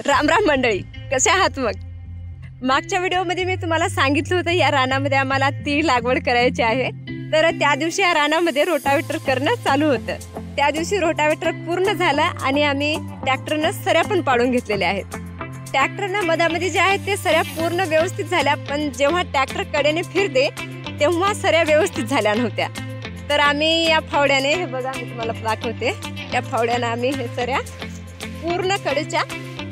राम राम मंडळी, कसे आहात? मग मागच्या व्हिडिओमध्ये मी तुम्हाला सांगितलं होतं या रानामध्ये आम्हाला तीळ लागवड करायची आहे. तर त्या दिवशी या रानामध्ये रोटावेटर करणं चालू होतं. त्या दिवशी रोटावेटर पूर्ण झालं आणि आम्ही ट्रॅक्टरनं सऱ्या पण पाडून घेतलेल्या आहेत. ट्रॅक्टरनं मधामध्ये जे आहेत ते सऱ्या पूर्ण व्यवस्थित झाल्या, पण जेव्हा ट्रॅक्टर कडेने फिरते तेव्हा सऱ्या व्यवस्थित झाल्या नव्हत्या. तर आम्ही या फावड्याने, हे बघा मी तुम्हाला दाखवते, या फावड्यानं आम्ही हे सऱ्या पूर्ण कडेच्या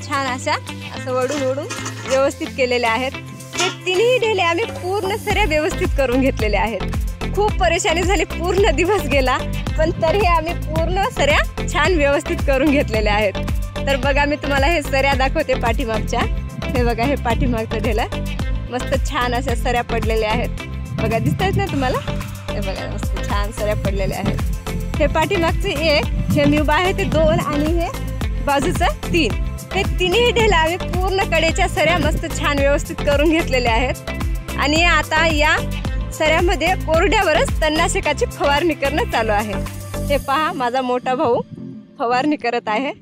छान असं वडून व्यवस्थित केलेले आहेत. ते तिन्ही ढेले आम्ही पूर्ण सऱ्या व्यवस्थित करून घेतलेले आहेत. खूप परेशानी झाली, पूर्ण दिवस गेला, पण तरीही आम्ही पूर्ण सऱ्या छान व्यवस्थित करून घेतलेल्या आहेत. तर बघा मी तुम्हाला हे सऱ्या दाखवते पाठीमागच्या. हे बघा, हे पाठीमागचं ढेलं मस्त छान अशा सऱ्या पडलेल्या आहेत. बघा दिसतायत ना तुम्हाला? हे बघा मस्त छान सऱ्या पडलेल्या आहेत. हे पाठीमागचे 1, हे म्युबा आहे ते 2 आणि हे बाजूचं 3. हे तिन्ही ढेला आम्ही पूर्ण कडेच्या सऱ्या मस्त छान व्यवस्थित करून घेतलेल्या आहेत. आणि आता या सऱ्यामध्ये कोरड्यावरच तणनाशकाची फवारणी करणं चालू आहे. हे पहा, माझा मोठा भाऊ फवारणी करत आहे.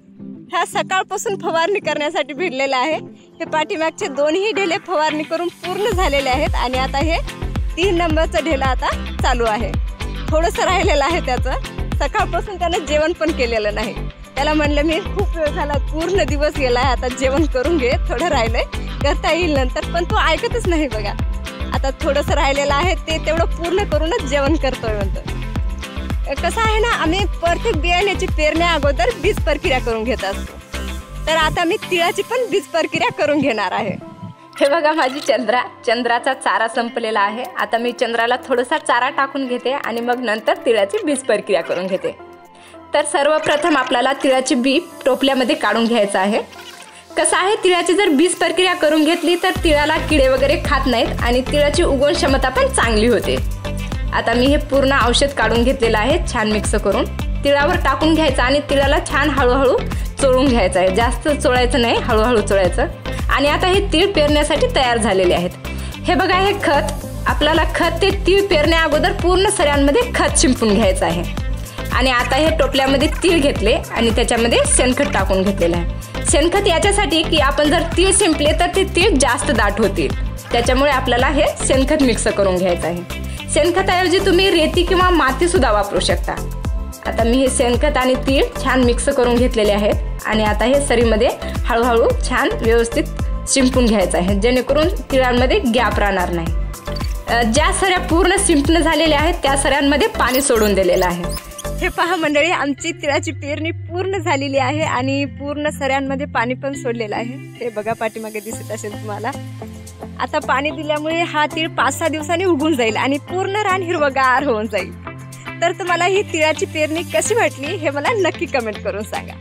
हा सकाळपासून फवारणी करण्यासाठी भिडलेला आहे. हे पाठीमागचे 2ही ढेले फवारणी करून पूर्ण झालेले आहेत आणि आता हे 3 नंबरचं ढेला आता चालू आहे. थोडंसं राहिलेलं आहे त्याचं. सकाळपासून त्यानं जेवण पण केलेलं नाही. त्याला म्हणलं मी खूप वेळ झाला, पूर्ण दिवस गेला आहे, आता जेवण करून घे, थोडं राहिलंय, करता येईल नंतर. पण तो ऐकतच नाही. बघा आता थोडंसं राहिलेलं आहे, ते तेवढं पूर्ण करूनच जेवण करतोय म्हणतो. कसं आहे ना, आम्ही प्रत्येक बियाण्याची पेरण्या अगोदर बीज प्रक्रिया करून घेत असतो. तर आता मी तिळाची पण बीज प्रक्रिया करून घेणार आहे. हे बघा माझी चंद्राचा चारा संपलेला आहे. आता मी चंद्राला थोडासा चारा टाकून घेते आणि मग नंतर तिळाची बीज प्रक्रिया करून घेते. तर सर्वप्रथम आपल्याला तिळाची बी टोपल्यामध्ये काढून घ्यायचं आहे. कसं आहे, तिळाची जर बीज प्रक्रिया करून घेतली तर तिळाला किडे वगैरे खात नाहीत आणि तिळाची उगवण क्षमता पण चांगली होते. आता मी हे पूर्ण औषध काढून घेतलेलं आहे, छान मिक्स करून तिळावर टाकून घ्यायचं आणि तिळाला छान हळूहळू चोळून घ्यायचं आहे. जास्त चोळायचं नाही, हळूहळू चोळायचं. आणि आता हे तीळ पेरण्यासाठी तयार झालेले आहेत. हे बघा, हे खत आपल्याला ते तीळ पेरण्या अगोदर पूर्ण सऱ्यांमध्ये खत शिंपून घ्यायचं आहे. आणि आता हे टोपल्यामध्ये तीळ घेतले आणि त्याच्यामध्ये शेणखत टाकून घेतलेलं आहे. शेणखत याच्यासाठी की आपण जर तीळ शिंपले तर ते तीळ जास्त दाट होतील, त्याच्यामुळे आपल्याला हे शेणखत मिक्स करून घ्यायचं आहे. शेणखताऐवजी तुम्ही रेती किंवा माती सुद्धा वापरू शकता. आता मी हे शेणखत आणि तीळ छान मिक्स करून घेतलेले आहेत आणि आता हे सरीमध्ये हळूहळू छान व्यवस्थित शिंपून घ्यायचं आहे, जेणेकरून तिळांमध्ये गॅप राहणार नाही. ज्या सऱ्या पूर्ण शिंपणं झालेल्या आहेत त्या सऱ्यांमध्ये पाणी सोडून दिलेलं आहे. हे पहा मंडळी, आमची तिळाची पेरणी पूर्ण झालेली आहे आणि पूर्ण सऱ्यांमध्ये पाणी पण सोडलेलं आहे. हे बघा पाठीमागे दिसत असेल तुम्हाला. आता पाणी दिल्यामुळे हा तीळ 5-6 दिवसांनी उगून जाईल आणि पूर्ण रान हिरवगार होऊन जाईल. तर तुम्हाला ही तिळाची पेरणी कशी वाटली हे मला नक्की कमेंट करून सांगा.